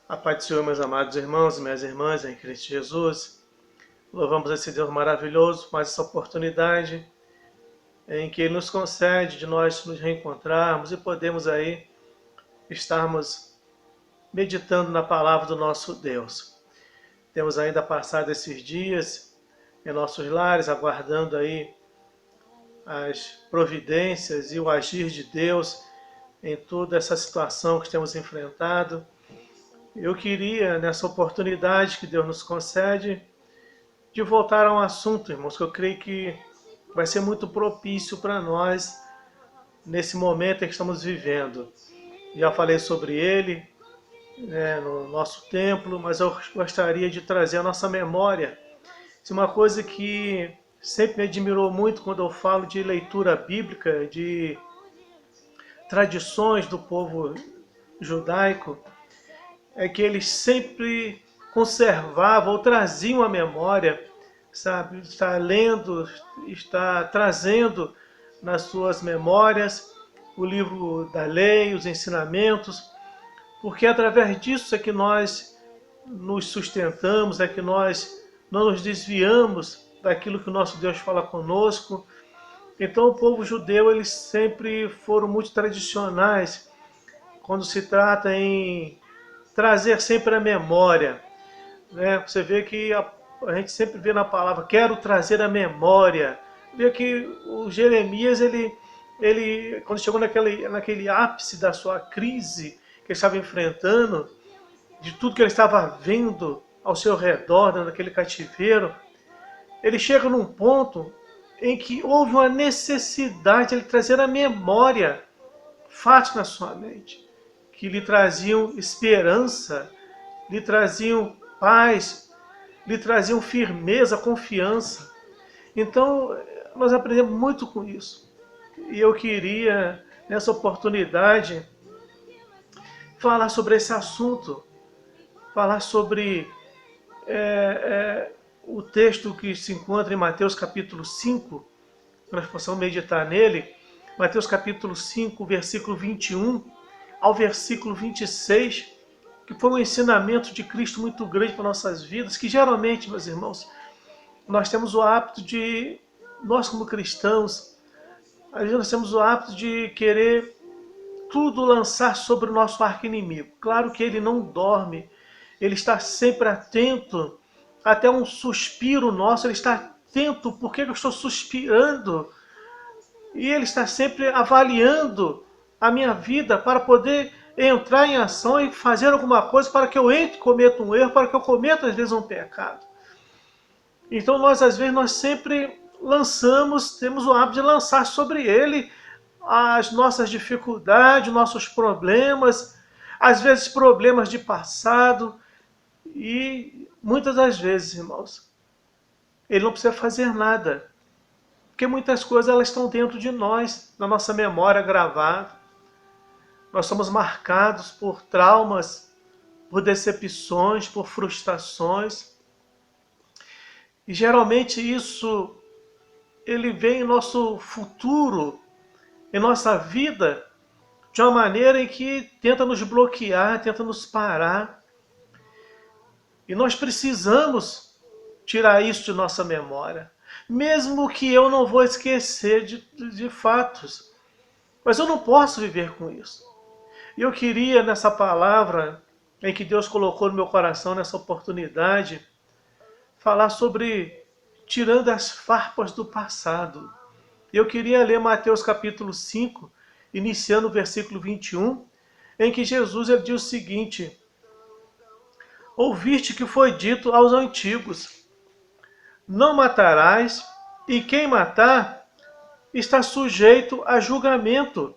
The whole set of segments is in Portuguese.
A paz do Senhor, meus amados irmãos e minhas irmãs em Cristo Jesus. Louvamos esse Deus maravilhoso por mais essa oportunidade em que Ele nos concede de nós nos reencontrarmos e podemos aí estarmos meditando na palavra do nosso Deus. Temos ainda passado esses dias em nossos lares, aguardando aí as providências e o agir de Deus em toda essa situação que temos enfrentado. Eu queria, nessa oportunidade que Deus nos concede, de voltar a um assunto, irmãos, que eu creio que vai ser muito propício para nós nesse momento em que estamos vivendo. Já falei sobre ele, né, no nosso templo, mas eu gostaria de trazer à nossa memória uma coisa que sempre me admirou muito quando eu falo de leitura bíblica, de tradições do povo judaico, é que eles sempre conservavam ou traziam à memória, sabe, está lendo, está trazendo nas suas memórias o livro da lei, os ensinamentos, porque através disso é que nós nos sustentamos, é que nós não nos desviamos daquilo que o nosso Deus fala conosco. Então o povo judeu, eles sempre foram muito tradicionais quando se trata em trazer sempre a memória, né? Você vê que a gente sempre vê na palavra, quero trazer a memória. Vê que o Jeremias, ele quando chegou naquele ápice da sua crise que ele estava enfrentando, de tudo que ele estava vendo ao seu redor, naquele cativeiro, ele chega num ponto em que houve uma necessidade de ele trazer a memória, fatos na sua mente, que lhe traziam esperança, lhe traziam paz, lhe traziam firmeza, confiança. Então, nós aprendemos muito com isso. E eu queria, nessa oportunidade, falar sobre esse assunto, falar sobre o texto que se encontra em Mateus capítulo 5, que nós possamos meditar nele. Mateus capítulo 5, versículo 21 ao versículo 26, que foi um ensinamento de Cristo muito grande para nossas vidas, que geralmente, meus irmãos, nós temos o hábito de, nós como cristãos, às vezes nós temos o hábito de querer tudo lançar sobre o nosso arqui-inimigo. Claro que ele não dorme, ele está sempre atento, até um suspiro nosso, ele está atento, por que eu estou suspirando? E ele está sempre avaliando a minha vida para poder entrar em ação e fazer alguma coisa para que eu entre e cometa um erro, para que eu cometa às vezes um pecado. Então nós às vezes nós sempre lançamos, temos o hábito de lançar sobre ele as nossas dificuldades, nossos problemas, às vezes problemas de passado, e muitas das vezes, irmãos, ele não precisa fazer nada, porque muitas coisas elas estão dentro de nós, na nossa memória gravada. Nós somos marcados por traumas, por decepções, por frustrações. E geralmente isso ele vem em nosso futuro, em nossa vida, de uma maneira em que tenta nos bloquear, tenta nos parar. E nós precisamos tirar isso de nossa memória. Mesmo que eu não vou esquecer de fatos. Mas eu não posso viver com isso. E eu queria, nessa palavra em que Deus colocou no meu coração, nessa oportunidade, falar sobre tirando as farpas do passado. Eu queria ler Mateus capítulo 5, iniciando o versículo 21, em que Jesus ele diz o seguinte: ouviste que foi dito aos antigos, não matarás, e quem matar está sujeito a julgamento.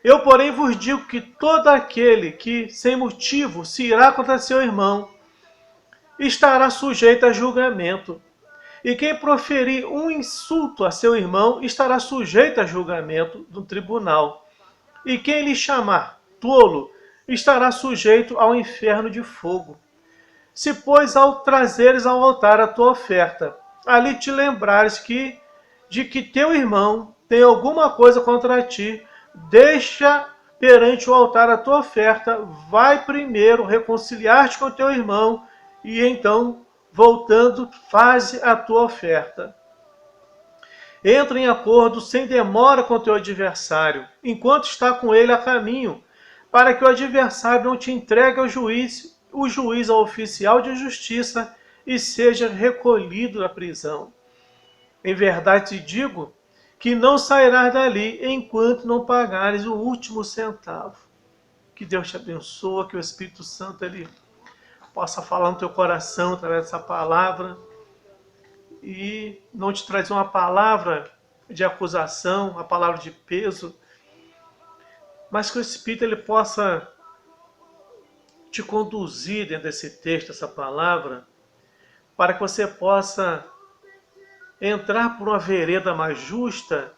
Eu, porém, vos digo que todo aquele que, sem motivo, se irá contra seu irmão, estará sujeito a julgamento. E quem proferir um insulto a seu irmão, estará sujeito a julgamento do tribunal. E quem lhe chamar tolo, estará sujeito ao inferno de fogo. Se, pois, ao trazeres ao altar a tua oferta, ali te lembrares de que teu irmão tem alguma coisa contra ti, deixa perante o altar a tua oferta, vai primeiro reconciliar-te com o teu irmão e então, voltando, faze a tua oferta. Entra em acordo sem demora com o teu adversário, enquanto está com ele a caminho, para que o adversário não te entregue ao juiz, o juiz ao oficial de justiça e seja recolhido da prisão. Em verdade te digo que não sairás dali enquanto não pagares o último centavo. Que Deus te abençoe, que o Espírito Santo ele possa falar no teu coração através dessa palavra e não te trazer uma palavra de acusação, uma palavra de peso, mas que o Espírito ele possa te conduzir dentro desse texto, essa palavra, para que você possa entrar por uma vereda mais justa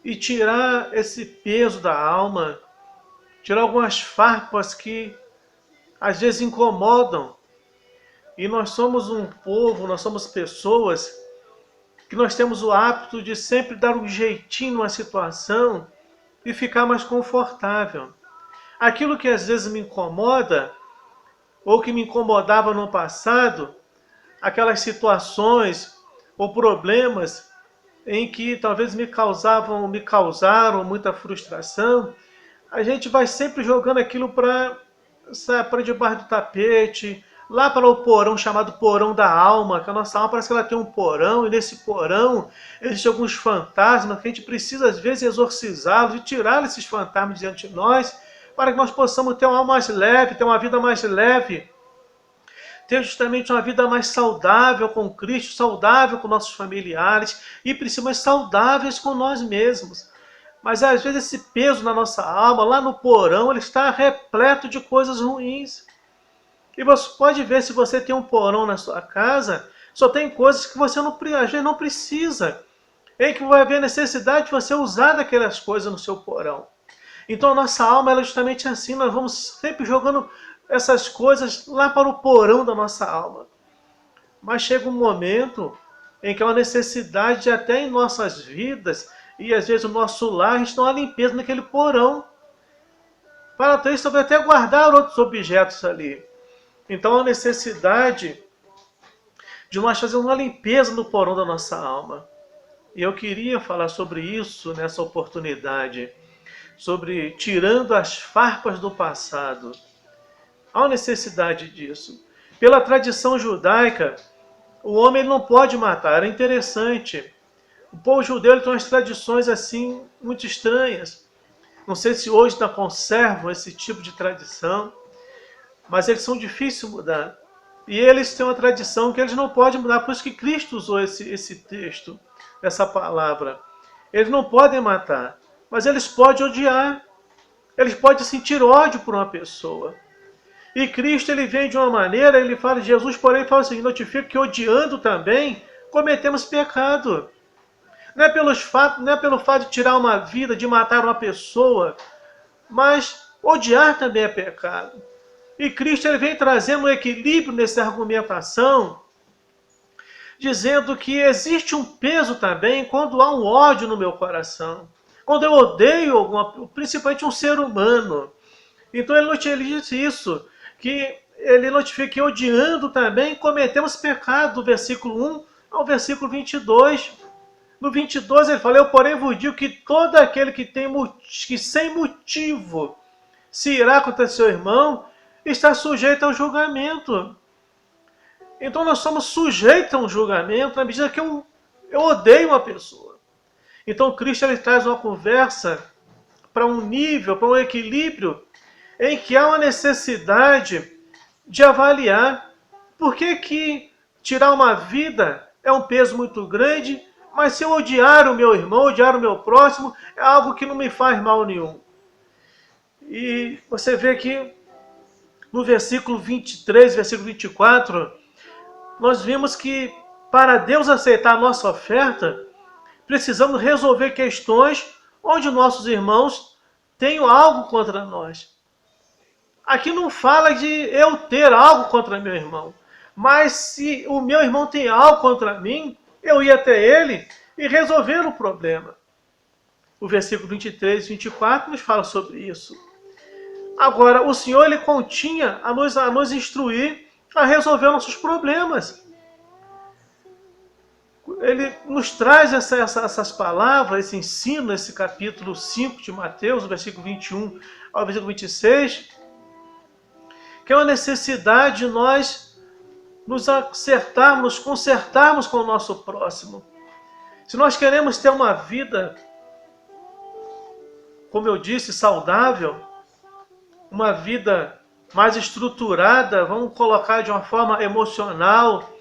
e tirar esse peso da alma, tirar algumas farpas que às vezes incomodam. E nós somos um povo, nós somos pessoas que nós temos o hábito de sempre dar um jeitinho numa situação e ficar mais confortável. Aquilo que às vezes me incomoda, ou que me incomodava no passado, aquelas situações ou problemas em que talvez me causaram muita frustração, a gente vai sempre jogando aquilo para debaixo do tapete, lá para o porão chamado porão da alma, que a nossa alma parece que ela tem um porão, e nesse porão existem alguns fantasmas que a gente precisa às vezes exorcizá-los e tirar esses fantasmas diante de nós, para que nós possamos ter uma alma mais leve, ter uma vida mais leve, ter justamente uma vida mais saudável com Cristo, saudável com nossos familiares e principalmente saudáveis com nós mesmos. Mas às vezes esse peso na nossa alma, lá no porão, ele está repleto de coisas ruins. E você pode ver, se você tem um porão na sua casa, só tem coisas que você não, às vezes não precisa. Em que vai haver necessidade de você usar daquelas coisas no seu porão. Então a nossa alma ela é justamente assim, nós vamos sempre jogando essas coisas lá para o porão da nossa alma. Mas chega um momento em que há uma necessidade até em nossas vidas, e às vezes o nosso lar, a gente dá uma limpeza naquele porão. Para ter isso, talvez até guardar outros objetos ali. Então há necessidade de nós fazermos uma limpeza no porão da nossa alma. E eu queria falar sobre isso nessa oportunidade, sobre tirando as farpas do passado. Há necessidade disso. Pela tradição judaica, o homem não pode matar. É interessante. O povo judeu tem umas tradições assim muito estranhas. Não sei se hoje ainda conservam esse tipo de tradição, mas eles são difíceis de mudar. E eles têm uma tradição que eles não podem mudar. Por isso que Cristo usou esse texto, essa palavra. Eles não podem matar, mas eles podem odiar. Eles podem sentir ódio por uma pessoa. E Cristo ele vem de uma maneira, ele fala, Jesus porém fala assim, notifica que odiando também cometemos pecado. Não é pelo fato de tirar uma vida, de matar uma pessoa, mas odiar também é pecado. E Cristo ele vem trazendo um equilíbrio nessa argumentação, dizendo que existe um peso também quando há um ódio no meu coração. Quando eu odeio principalmente um ser humano. Então ele diz isso, que ele notifica que odiando também cometemos pecado, do versículo 1 ao versículo 22. No 22 ele fala, eu porém vos digo que todo aquele que sem motivo se irá contra seu irmão, está sujeito ao julgamento. Então nós somos sujeitos a um julgamento na medida que eu odeio uma pessoa. Então Cristo ele traz uma conversa para um nível, para um equilíbrio, em que há uma necessidade de avaliar por que tirar uma vida é um peso muito grande, mas se eu odiar o meu irmão, odiar o meu próximo, é algo que não me faz mal nenhum. E você vê que no versículo 23, versículo 24, nós vimos que para Deus aceitar a nossa oferta, precisamos resolver questões onde nossos irmãos tenham algo contra nós. Aqui não fala de eu ter algo contra meu irmão, mas se o meu irmão tem algo contra mim, eu ir até ele e resolver o problema. o versículo 23 e 24 nos fala sobre isso. Agora, o Senhor ele continha a nos instruir a resolver nossos problemas. Ele nos traz essas palavras, esse ensino, esse capítulo 5 de Mateus, o versículo 21 ao versículo 26, que é uma necessidade de nós nos acertarmos, nos consertarmos com o nosso próximo. Se nós queremos ter uma vida, como eu disse, saudável, uma vida mais estruturada, vamos colocar de uma forma emocional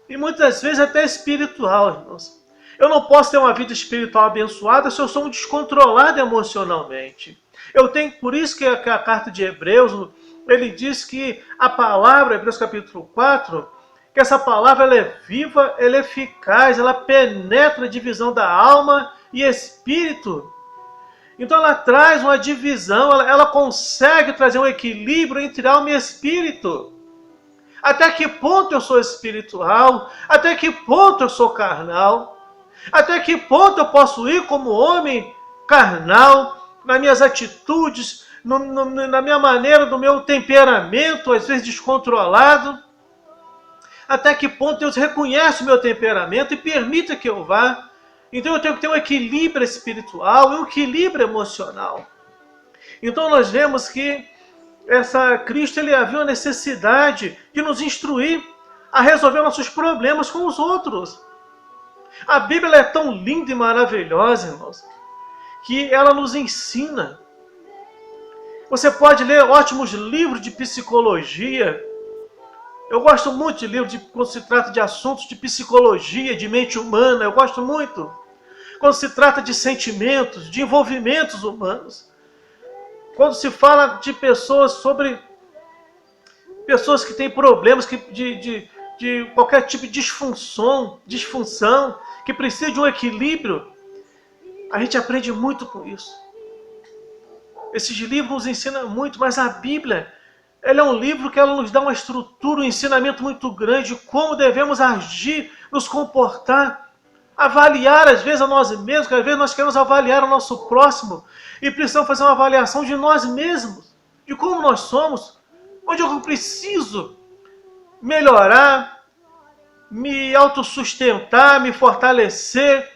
e muitas vezes até espiritual, irmãos. Eu não posso ter uma vida espiritual abençoada se eu sou um descontrolado emocionalmente. Por isso que a carta de Hebreus, ele diz que a palavra, Hebreus capítulo 4, que essa palavra ela é viva, ela é eficaz, ela penetra a divisão da alma e espírito. Então ela traz uma divisão, ela consegue trazer um equilíbrio entre alma e espírito. Até que ponto eu sou espiritual? Até que ponto eu sou carnal? Até que ponto eu posso ir como homem carnal, nas minhas atitudes, na minha maneira, no meu temperamento, às vezes descontrolado? Até que ponto Deus reconhece o meu temperamento e permite que eu vá? Então eu tenho que ter um equilíbrio espiritual e um equilíbrio emocional. Então nós vemos que Cristo ele havia uma necessidade de nos instruir a resolver nossos problemas com os outros. A Bíblia é tão linda e maravilhosa, irmãos, que ela nos ensina. Você pode ler ótimos livros de psicologia. Eu gosto muito de livros quando se trata de assuntos de psicologia, de mente humana. Eu gosto muito. Quando se trata de sentimentos, de envolvimentos humanos. Quando se fala de pessoas que têm problemas de qualquer tipo de disfunção, que precisa de um equilíbrio, a gente aprende muito com isso. Esses livros nos ensinam muito, mas a Bíblia, ela é um livro que ela nos dá uma estrutura, um ensinamento muito grande de como devemos agir, nos comportar, avaliar às vezes a nós mesmos, que às vezes nós queremos avaliar o nosso próximo e precisamos fazer uma avaliação de nós mesmos, de como nós somos, onde eu preciso melhorar, me autossustentar, me fortalecer,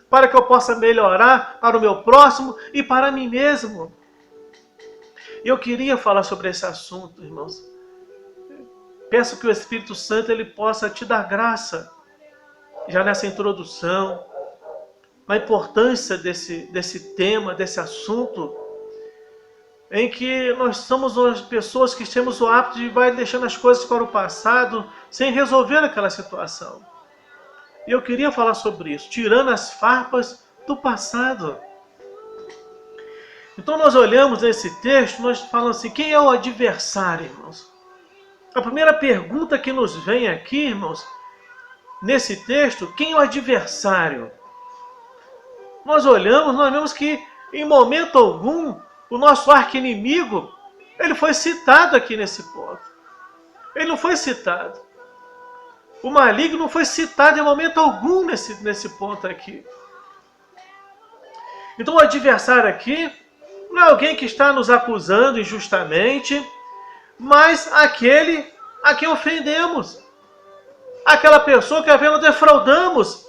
para que eu possa melhorar para o meu próximo e para mim mesmo. E eu queria falar sobre esse assunto, irmãos. Peço que o Espírito Santo ele possa te dar graça, já nessa introdução, na importância desse tema, desse assunto, em que nós somos as pessoas que temos o hábito de vai deixando as coisas para o passado, sem resolver aquela situação. E eu queria falar sobre isso, tirando as farpas do passado. Então nós olhamos nesse texto, nós falamos assim, quem é o adversário, irmãos? A primeira pergunta que nos vem aqui, irmãos, nesse texto, quem é o adversário? Nós olhamos, nós vemos que em momento algum, o nosso arqui-inimigo, ele foi citado aqui nesse ponto. Ele não foi citado. O maligno não foi citado em momento algum nesse ponto aqui. Então o adversário aqui não é alguém que está nos acusando injustamente, mas aquele a quem ofendemos. Aquela pessoa que a vez defraudamos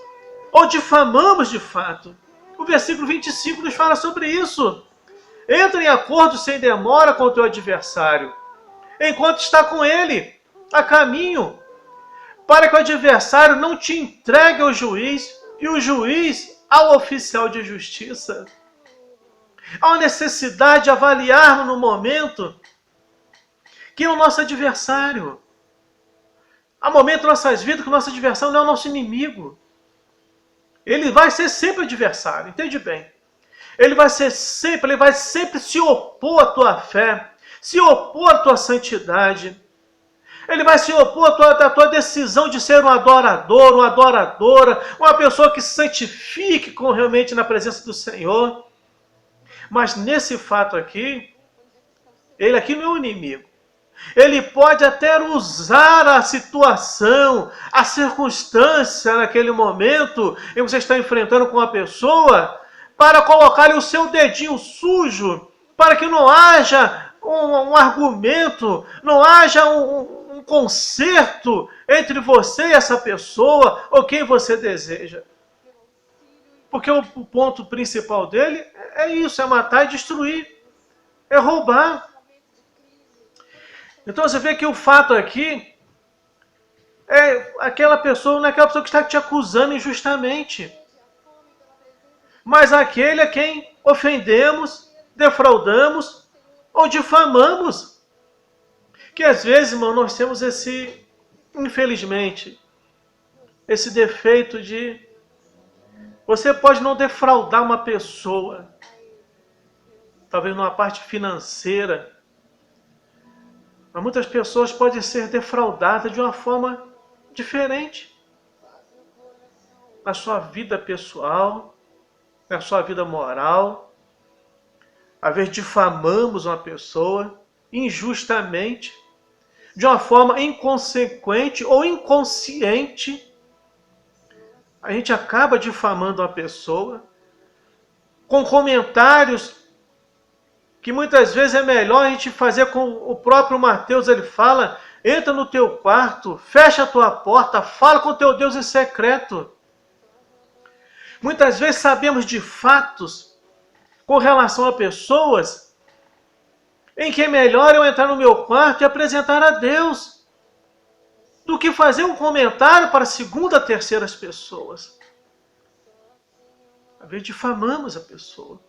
ou difamamos de fato. O versículo 25 nos fala sobre isso. Entra em acordo sem demora com o teu adversário, enquanto está com ele a caminho, para que o adversário não te entregue ao juiz e o juiz ao oficial de justiça. Há uma necessidade de avaliarmos no momento quem é o nosso adversário. Há momentos em nossas vidas que o nosso adversário não é o nosso inimigo. Ele vai ser sempre adversário, entende bem? Ele vai sempre se opor à tua fé, se opor à tua santidade. Ele vai se opor à tua decisão de ser um adorador, uma adoradora, uma pessoa que se santifique realmente na presença do Senhor. Mas nesse fato aqui, ele aqui não é o inimigo. Ele pode até usar a situação, a circunstância naquele momento em que você está enfrentando com uma pessoa, para colocar o seu dedinho sujo, para que não haja um argumento, não haja um conserto entre você e essa pessoa, ou quem você deseja. Porque o ponto principal dele é isso, é matar e destruir, é roubar. Então você vê que o fato aqui é aquela pessoa, não é aquela pessoa que está te acusando injustamente, mas aquele a quem ofendemos, defraudamos ou difamamos. Que às vezes, irmão, nós temos esse, infelizmente, esse defeito de você pode não defraudar uma pessoa, talvez numa parte financeira, mas muitas pessoas podem ser defraudadas de uma forma diferente. Na sua vida pessoal, na sua vida moral. Às vezes difamamos uma pessoa injustamente, de uma forma inconsequente ou inconsciente. A gente acaba difamando uma pessoa com comentários que muitas vezes é melhor a gente fazer com o próprio Mateus. Ele fala, entra no teu quarto, fecha a tua porta, fala com o teu Deus em secreto. Muitas vezes sabemos de fatos com relação a pessoas em que é melhor eu entrar no meu quarto e apresentar a Deus do que fazer um comentário para segunda, terceiras pessoas. Às vezes difamamos a pessoa,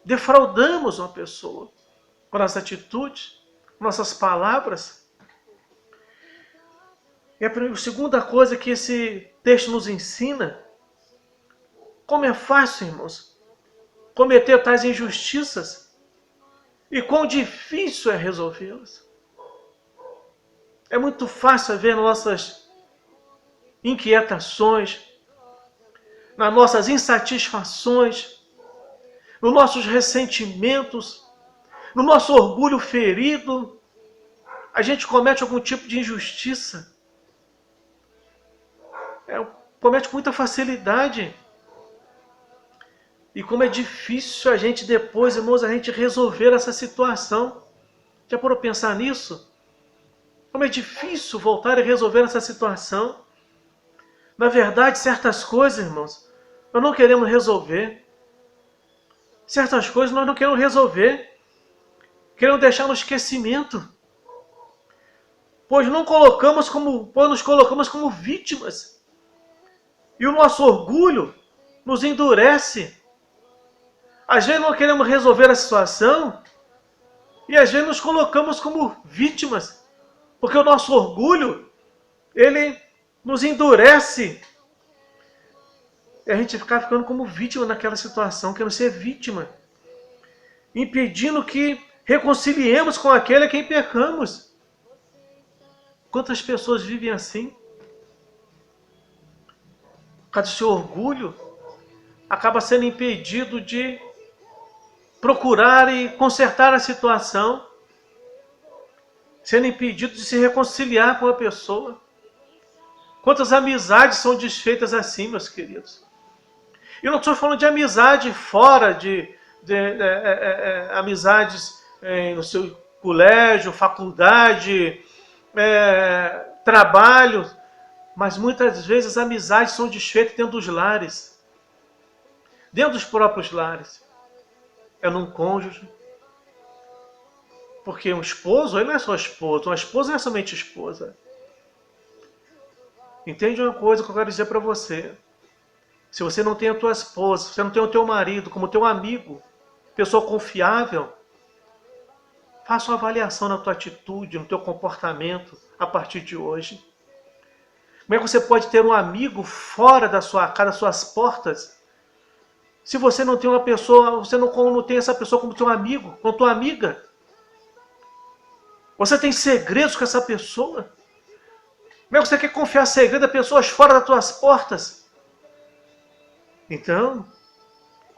defraudamos uma pessoa com nossas atitudes, nossas palavras. E a segunda coisa que esse texto nos ensina, como é fácil, irmãos, cometer tais injustiças e quão difícil é resolvê-las. É muito fácil ver nossas inquietações, nas nossas insatisfações, nos nossos ressentimentos, no nosso orgulho ferido, a gente comete algum tipo de injustiça. Comete com muita facilidade. E como é difícil a gente depois, irmãos, a gente resolver essa situação. Já parou para pensar nisso? Como é difícil voltar e resolver essa situação. Na verdade, certas coisas, irmãos, nós não queremos resolver. Certas coisas nós não queremos resolver. Queremos deixar no esquecimento. Pois nos colocamos como vítimas. E o nosso orgulho nos endurece. Às vezes não queremos resolver a situação e às vezes nos colocamos como vítimas. Porque o nosso orgulho, ele nos endurece. E a gente fica ficando como vítima naquela situação, querendo ser vítima. Impedindo que reconciliemos com aquele a quem pecamos. Quantas pessoas vivem assim? Por causa do seu orgulho, acaba sendo impedido de procurar e consertar a situação, sendo impedido de se reconciliar com a pessoa. Quantas amizades são desfeitas assim, meus queridos? E eu não estou falando de amizade fora, de amizades no seu colégio, faculdade, trabalho, mas muitas vezes as amizades são desfeitas dentro dos lares, dentro dos próprios lares. É num cônjuge. Porque um esposo, ele não é só esposo. Uma esposa não é somente esposa. Entende uma coisa que eu quero dizer para você. Se você não tem a tua esposa, se você não tem o teu marido como teu amigo, pessoa confiável, faça uma avaliação na tua atitude, no teu comportamento a partir de hoje. Como é que você pode ter um amigo fora da sua casa, das suas portas, se você não tem uma pessoa, você não tem essa pessoa como teu amigo, como tua amiga? Você tem segredos com essa pessoa? Como é que você quer confiar segredo a pessoas fora das tuas portas? Então,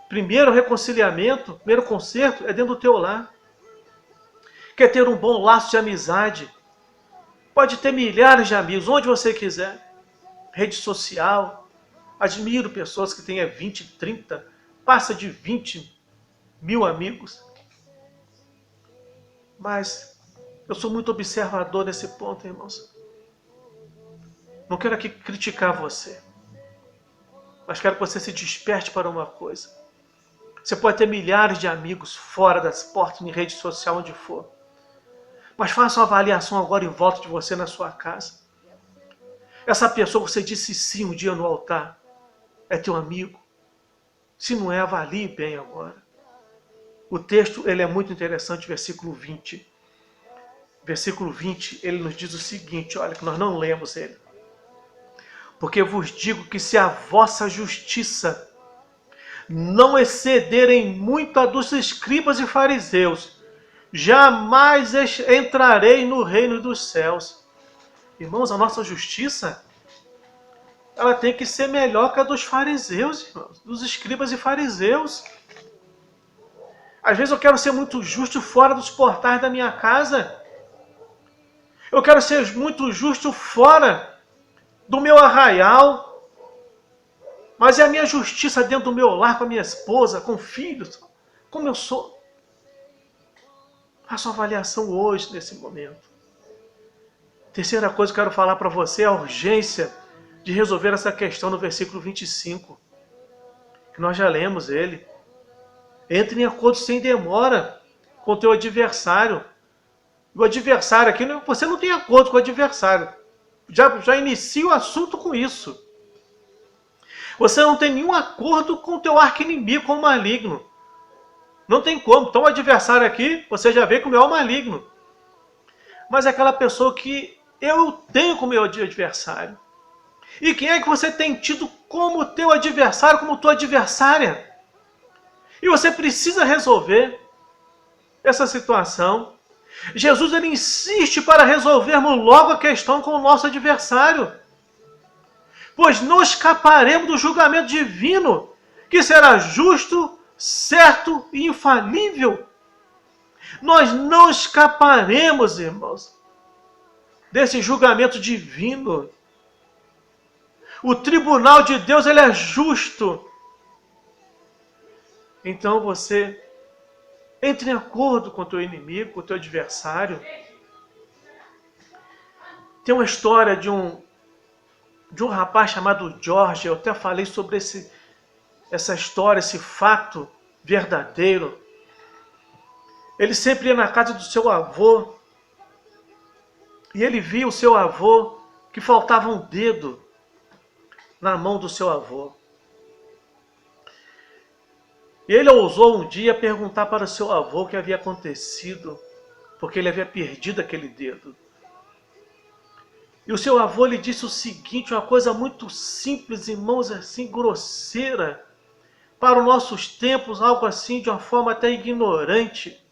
primeiro reconciliamento, primeiro conserto é dentro do teu lar. Quer ter um bom laço de amizade? Pode ter milhares de amigos, onde você quiser. Rede social. Admiro pessoas que têm 20, 30, passa de 20.000 amigos. Mas eu sou muito observador nesse ponto, irmãos. Não quero aqui criticar você, mas quero que você se desperte para uma coisa. Você pode ter milhares de amigos fora das portas, em rede social, onde for. Mas faça uma avaliação agora em volta de você na sua casa. Essa pessoa que você disse sim um dia no altar, é teu amigo? Se não é, avalie bem agora. O texto ele é muito interessante, versículo 20. Versículo 20, ele nos diz o seguinte, olha, que nós não lemos ele. Porque vos digo que se a vossa justiça não excederem muito a dos escribas e fariseus, jamais entrarei no reino dos céus. Irmãos, a nossa justiça, ela tem que ser melhor que a dos fariseus, irmãos, dos escribas e fariseus. Às vezes eu quero ser muito justo fora dos portais da minha casa. Eu quero ser muito justo fora do meu arraial. Mas é a minha justiça dentro do meu lar, com a minha esposa, com filhos. Como eu sou? Faça uma avaliação hoje, nesse momento. Terceira coisa que eu quero falar para você é a urgência de resolver essa questão no versículo 25. Que nós já lemos ele. Entre em acordo sem demora com o teu adversário. O adversário aqui, você não tem acordo com o adversário. Já inicia o assunto com isso. Você não tem nenhum acordo com o teu arqui-inimigo, com o maligno. Não tem como. Então o adversário aqui, você já vê como é o maligno. Mas é aquela pessoa que eu tenho como meu adversário. E quem é que você tem tido como teu adversário, como tua adversária? E você precisa resolver essa situação. Jesus ele insiste para resolvermos logo a questão com o nosso adversário. Pois não escaparemos do julgamento divino, que será justo, certo e infalível. Nós não escaparemos, irmãos, desse julgamento divino. O tribunal de Deus ele é justo. Então você entre em acordo com o teu inimigo, com o teu adversário. Tem uma história de um rapaz chamado George. Eu até falei sobre essa história, esse fato verdadeiro. Ele sempre ia na casa do seu avô e ele via o seu avô que faltava um dedo na mão do seu avô. E ele ousou um dia perguntar para o seu avô o que havia acontecido, porque ele havia perdido aquele dedo. E o seu avô lhe disse o seguinte, uma coisa muito simples, irmãos, assim, grosseira, para os nossos tempos, algo assim, de uma forma até ignorante.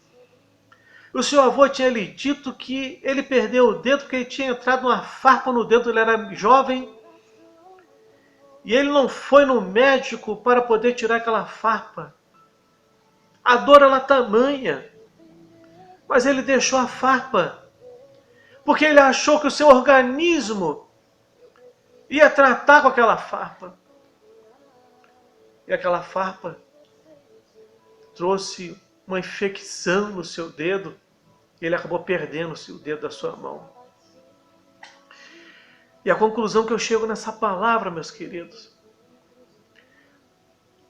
O seu avô tinha lhe dito que ele perdeu o dedo porque ele tinha entrado uma farpa no dedo, ele era jovem, e ele não foi no médico para poder tirar aquela farpa. A dor era tamanha, mas ele deixou a farpa, porque ele achou que o seu organismo ia tratar com aquela farpa. E aquela farpa trouxe uma infecção no seu dedo, e ele acabou perdendo o dedo da sua mão. E a conclusão que eu chego nessa palavra, meus queridos,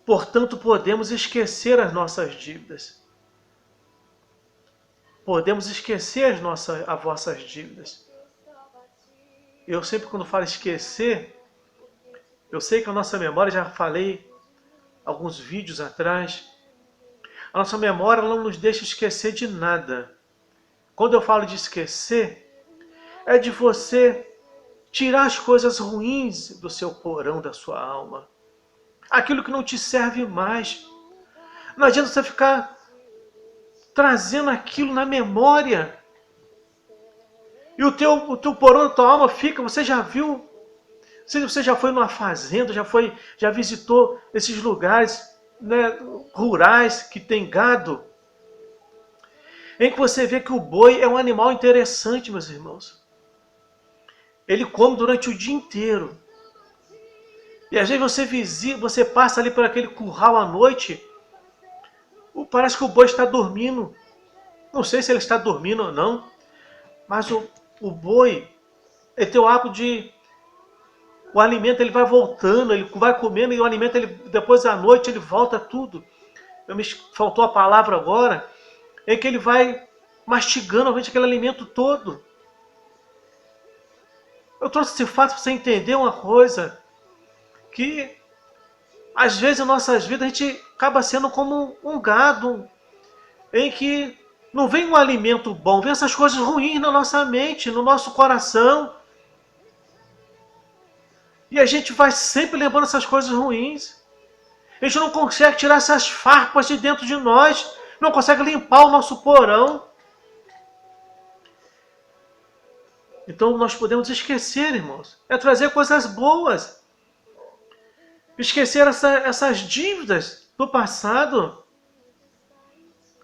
portanto, podemos esquecer as nossas dívidas. Podemos esquecer as vossas dívidas. Eu sempre, quando falo esquecer, eu sei que a nossa memória, já falei alguns vídeos atrás, a nossa memória não nos deixa esquecer de nada. Quando eu falo de esquecer, é de você tirar as coisas ruins do seu porão, da sua alma. Aquilo que não te serve mais. Não adianta você ficar trazendo aquilo na memória. E o teu porão da tua alma fica, você já viu, você já foi numa fazenda, já visitou esses lugares, né, rurais que tem gado, em que você vê que o boi é um animal interessante, meus irmãos. Ele come durante o dia inteiro. E às vezes você passa ali por aquele curral à noite, parece que o boi está dormindo. Não sei se ele está dormindo ou não, mas o boi, ele tem o hábito de... O alimento ele vai voltando, ele vai comendo e o alimento, depois à noite, ele volta tudo. Faltou a palavra agora, é que ele vai mastigando realmente aquele alimento todo. Eu trouxe esse fato para você entender uma coisa, que às vezes em nossas vidas a gente acaba sendo como um gado, em que não vem um alimento bom, vem essas coisas ruins na nossa mente, no nosso coração. E a gente vai sempre lembrando essas coisas ruins. A gente não consegue tirar essas farpas de dentro de nós, não consegue limpar o nosso porão. Então nós podemos esquecer, irmãos, é trazer coisas boas. Esquecer essas dívidas do passado.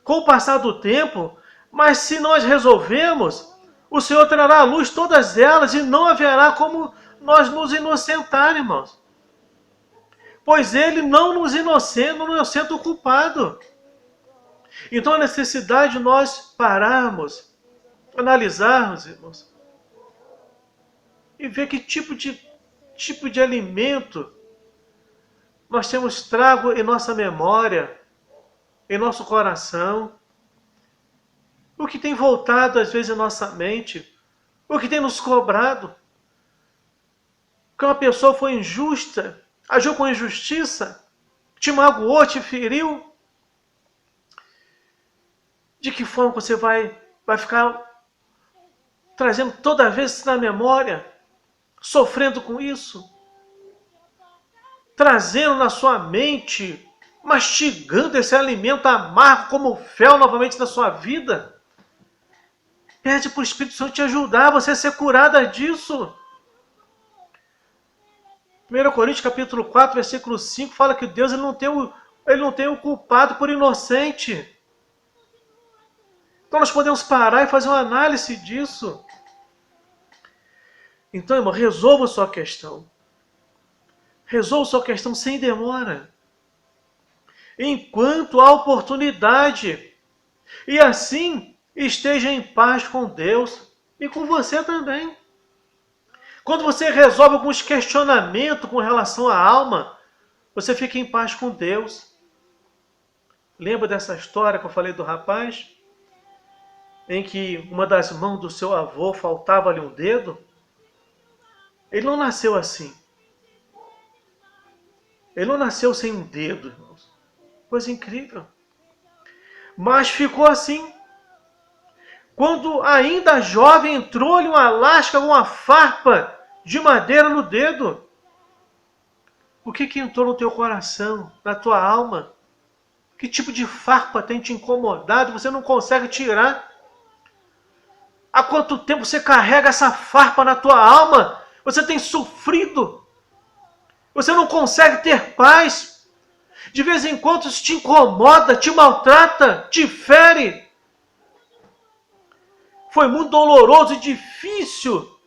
Com o passar do tempo, mas se nós resolvemos, o Senhor trará à luz todas elas e não haverá como nós nos inocentar, irmãos. Pois Ele não nos inocenta o culpado. Então a necessidade de nós pararmos, analisarmos, irmãos, e ver que tipo de alimento nós temos trago em nossa memória, em nosso coração, o que tem voltado às vezes em nossa mente, o que tem nos cobrado. Que uma pessoa foi injusta, agiu com injustiça, te magoou, te feriu. De que forma você vai ficar trazendo toda vez isso na memória, sofrendo com isso, trazendo na sua mente, mastigando esse alimento amargo como fel novamente na sua vida? Pede para o Espírito Santo te ajudar, você ser curada disso. 1 Coríntios capítulo 4, versículo 5, fala que Deus ele não tem o culpado por inocente. Então nós podemos parar e fazer uma análise disso. Então, irmão, resolva a sua questão. Resolva a sua questão sem demora. Enquanto há oportunidade. E assim, esteja em paz com Deus e com você também. Quando você resolve alguns questionamentos com relação à alma, você fica em paz com Deus. Lembra dessa história que eu falei do rapaz? Em que uma das mãos do seu avô faltava-lhe um dedo? Ele não nasceu assim. Ele não nasceu sem um dedo, irmãos. Coisa incrível. Mas ficou assim. Quando ainda jovem entrou-lhe uma lasca, uma farpa de madeira no dedo. O que entrou no teu coração, na tua alma? Que tipo de farpa tem te incomodado? Você não consegue tirar? Há quanto tempo você carrega essa farpa na tua alma? Você tem sofrido. Você não consegue ter paz. De vez em quando isso te incomoda, te maltrata, te fere. Foi muito doloroso e difícil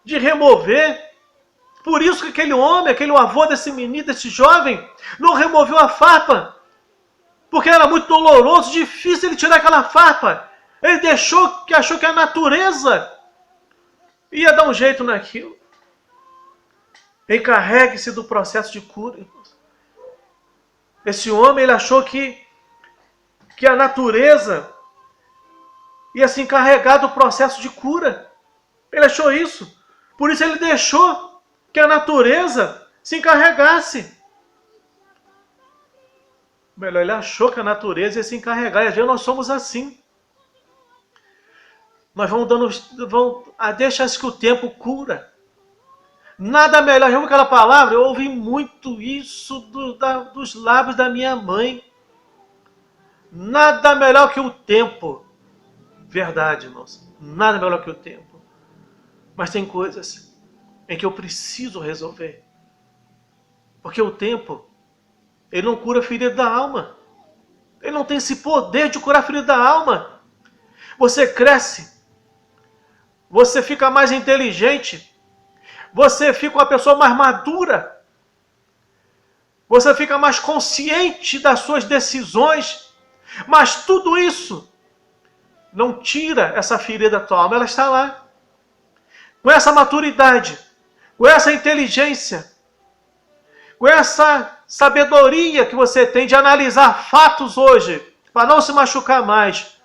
de remover. Por isso que aquele homem, aquele avô desse menino, desse jovem, não removeu a farpa. Porque era muito doloroso, difícil ele tirar aquela farpa. Ele achou que a natureza ia dar um jeito naquilo. Encarregue-se do processo de cura. Esse homem, ele achou que a natureza ia se encarregar do processo de cura. Ele achou isso. Por isso ele deixou que a natureza se encarregasse. Melhor, ele achou que a natureza ia se encarregar. E às vezes nós somos assim. Nós deixa que o tempo cura. Nada melhor. Já ouviu aquela palavra? Eu ouvi muito isso dos lábios da minha mãe. Nada melhor que o tempo. Verdade, irmãos. Nada melhor que o tempo. Mas tem coisas em que eu preciso resolver. Porque o tempo, ele não cura a ferida da alma. Ele não tem esse poder de curar a ferida da alma. Você cresce. Você fica mais inteligente. Você fica uma pessoa mais madura. Você fica mais consciente das suas decisões. Mas tudo isso não tira essa ferida da tua alma. Ela está lá. Com essa maturidade, com essa inteligência, com essa sabedoria que você tem de analisar fatos hoje, para não se machucar mais,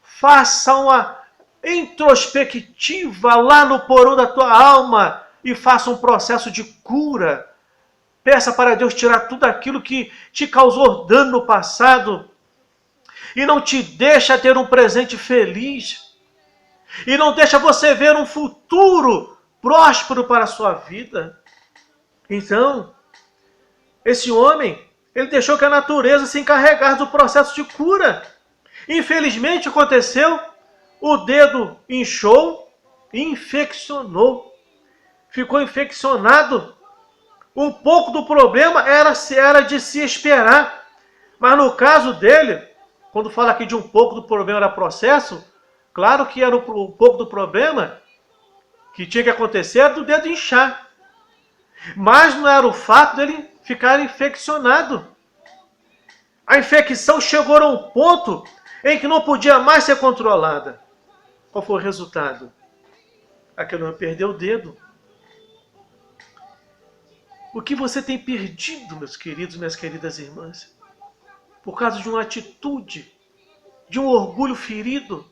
faça uma introspectiva lá no porão da tua alma e faça um processo de cura. Peça para Deus tirar tudo aquilo que te causou dano no passado e não te deixa ter um presente feliz e não deixa você ver um futuro próspero para a sua vida. Então, esse homem, ele deixou que a natureza se encarregasse do processo de cura. Infelizmente aconteceu, o dedo inchou e infeccionou. Ficou infeccionado. Um pouco do problema era de se esperar. Mas no caso dele, quando fala aqui de um pouco do problema era processo, claro que era um pouco do problema que tinha que acontecer era do dedo inchar. Mas não era o fato dele ficar infeccionado. A infecção chegou a um ponto em que não podia mais ser controlada. Qual foi o resultado? Aquele homem perdeu o dedo. O que você tem perdido, meus queridos, minhas queridas irmãs? Por causa de uma atitude, de um orgulho ferido.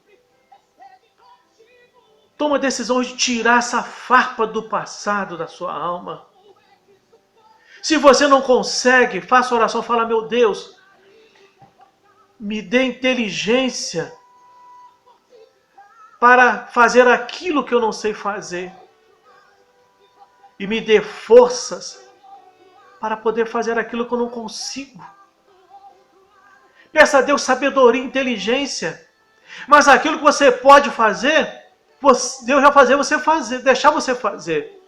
Toma a decisão de tirar essa farpa do passado da sua alma. Se você não consegue, faça oração, fala, meu Deus, me dê inteligência para fazer aquilo que eu não sei fazer. E me dê forças para poder fazer aquilo que eu não consigo. Peça a Deus sabedoria e inteligência. Mas aquilo que você pode fazer, Deus vai fazer você fazer, deixar você fazer.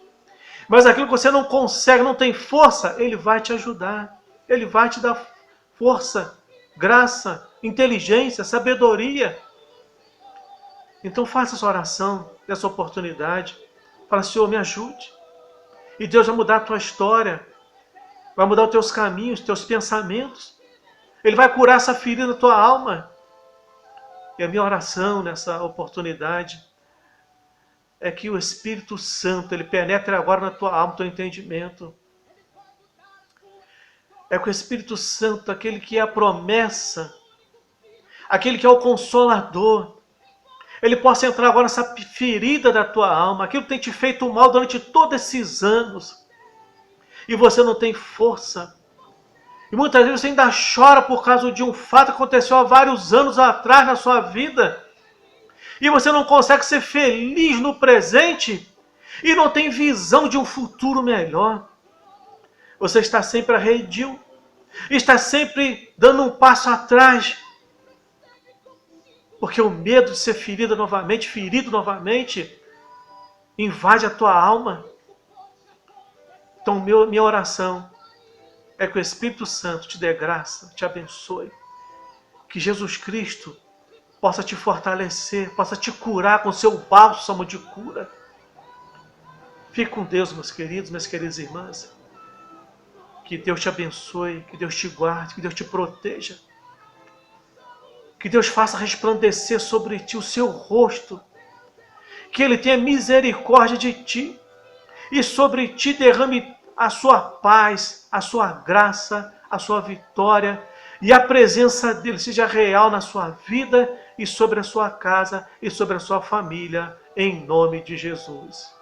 Mas aquilo que você não consegue, não tem força, Ele vai te ajudar. Ele vai te dar força, graça, inteligência, sabedoria. Então faça essa oração, essa oportunidade. Fala, Senhor, me ajude. E Deus vai mudar a tua história. Vai mudar os teus caminhos, os teus pensamentos. Ele vai curar essa ferida da tua alma. E a minha oração nessa oportunidade é que o Espírito Santo, ele penetre agora na tua alma, no teu entendimento. É que o Espírito Santo, aquele que é a promessa, aquele que é o Consolador, ele possa entrar agora nessa ferida da tua alma, aquilo que tem te feito mal durante todos esses anos, e você não tem força. E muitas vezes você ainda chora por causa de um fato que aconteceu há vários anos atrás na sua vida, e você não consegue ser feliz no presente, e não tem visão de um futuro melhor. Você está sempre arredio, está sempre dando um passo atrás, porque o medo de ser ferido novamente, invade a tua alma. Então minha oração é que o Espírito Santo te dê graça, te abençoe. Que Jesus Cristo possa te fortalecer, possa te curar com seu bálsamo de cura. Fique com Deus, meus queridos, minhas queridas irmãs. Que Deus te abençoe, que Deus te guarde, que Deus te proteja. Que Deus faça resplandecer sobre ti o seu rosto. Que Ele tenha misericórdia de ti. E sobre ti derrame a sua paz, a sua graça, a sua vitória. E a presença dEle seja real na sua vida e sobre a sua casa e sobre a sua família. Em nome de Jesus.